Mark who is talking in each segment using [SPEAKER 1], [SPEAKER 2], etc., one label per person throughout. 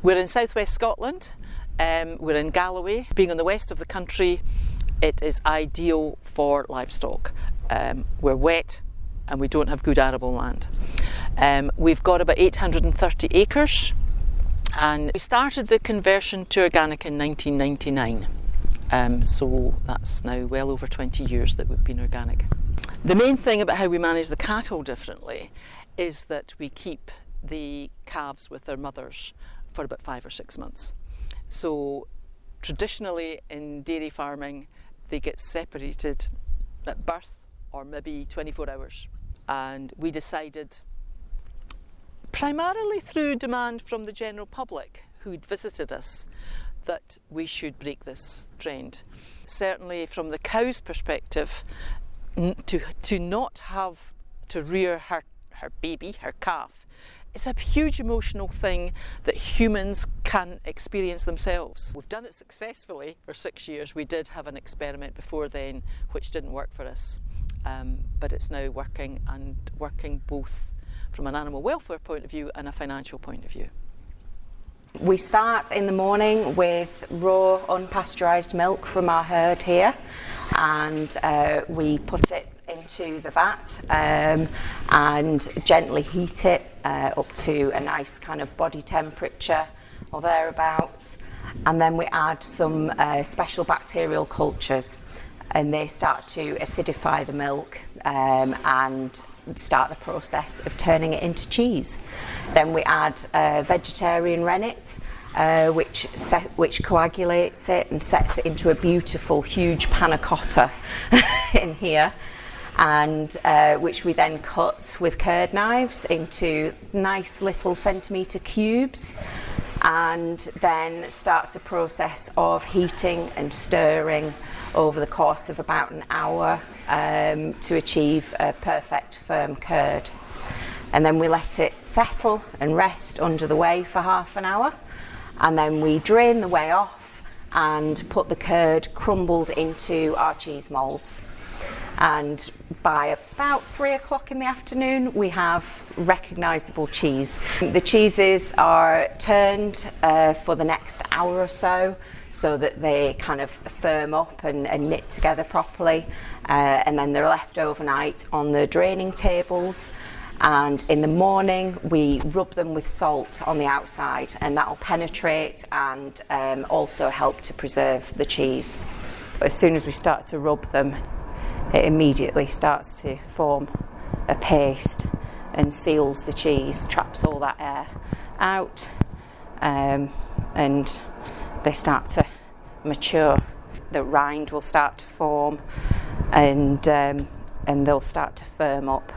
[SPEAKER 1] We're in southwest Scotland, we're in Galloway. Being on the west of the country, it is ideal for livestock. We're wet and we don't have good arable land. We've got about 830 acres, and we started the conversion to organic in 1999. So that's now well over 20 years that we've been organic. The main thing about how we manage the cattle differently is that we keep the calves with their mothers for about 5 or 6 months. So traditionally in dairy farming, they get separated at birth or maybe 24 hours. And we decided, primarily through demand from the general public who'd visited us, that we should break this trend. Certainly from the cow's perspective, to not have to rear her baby, her calf, it's a huge emotional thing that humans can experience themselves. We've done it successfully for 6 years. We did have an experiment before then which didn't work for us, but it's now working, and working both from an animal welfare point of view and a financial point of view.
[SPEAKER 2] We start in the morning with raw unpasteurised milk from our herd here, and we put it into the vat and gently heat it up to a nice kind of body temperature or thereabouts, and then we add some special bacterial cultures, and they start to acidify the milk and start the process of turning it into cheese. Then we add vegetarian rennet, which coagulates it and sets it into a beautiful, huge panna cotta in here, and which we then cut with curd knives into nice little centimetre cubes, and then starts a process of heating and stirring over the course of about an hour to achieve a perfect firm curd. And then we let it settle and rest under the whey for half an hour, and then we drain the whey off and put the curd crumbled into our cheese moulds. And by about 3 o'clock in the afternoon we have recognisable cheese. The cheeses are turned for the next hour or so that they kind of firm up and knit together properly, and then they're left overnight on the draining tables, and in the morning we rub them with salt on the outside, and that'll penetrate and also help to preserve the cheese. As soon as we start to rub them, it immediately starts to form a paste and seals the cheese, traps all that air out, and they start to mature. The rind will start to form, and they'll start to firm up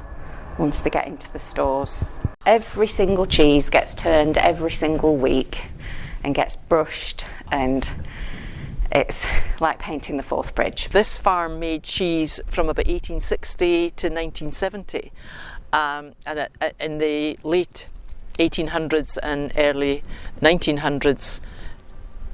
[SPEAKER 2] once they get into the stores. Every single cheese gets turned every single week and gets brushed, and it's like painting the Forth Bridge. This farm made cheese from about 1860 to 1970, and in the late 1800s and early 1900s,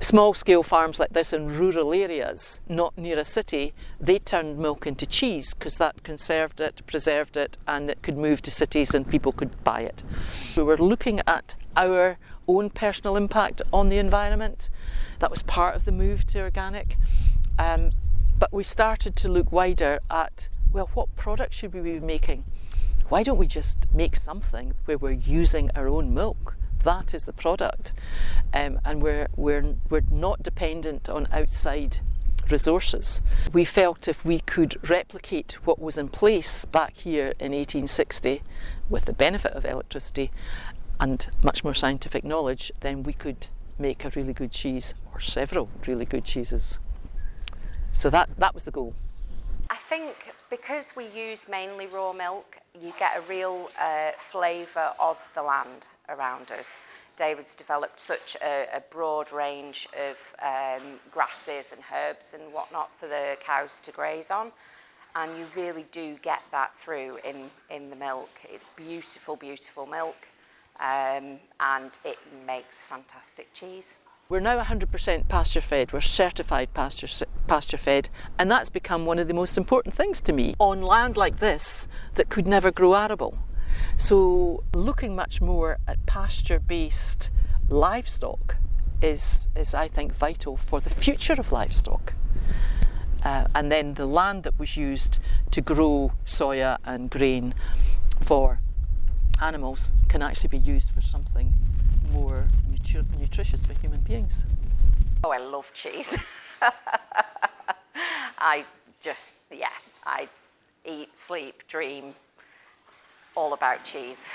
[SPEAKER 2] small-scale farms like this in rural areas, not near a city, they turned milk into cheese because that conserved it, preserved it, and it could move to cities and people could buy it. We were looking at our own personal impact on the environment. That was part of the move to organic, but we started to look wider at, well, what product should we be making? Why don't we just make something where we're using our own milk? That is the product, and we're not dependent on outside resources. We felt if we could replicate what was in place back here in 1860 with the benefit of electricity and much more scientific knowledge, then we could make a really good cheese, or several really good cheeses. So that was the goal. I think because we use mainly raw milk, you get a real flavour of the land around us. David's developed such a broad range of grasses and herbs and whatnot for the cows to graze on, and you really do get that through in the milk. It's beautiful, beautiful milk, and it makes fantastic cheese.
[SPEAKER 1] We're now 100% pasture fed, we're certified pasture fed, and that's become one of the most important things to me on land like this that could never grow arable. So looking much more at pasture based livestock is I think, vital for the future of livestock. And then the land that was used to grow soya and grain for animals can actually be used for something more nutritious for human beings.
[SPEAKER 2] Oh, I love cheese. I eat, sleep, dream all about cheese.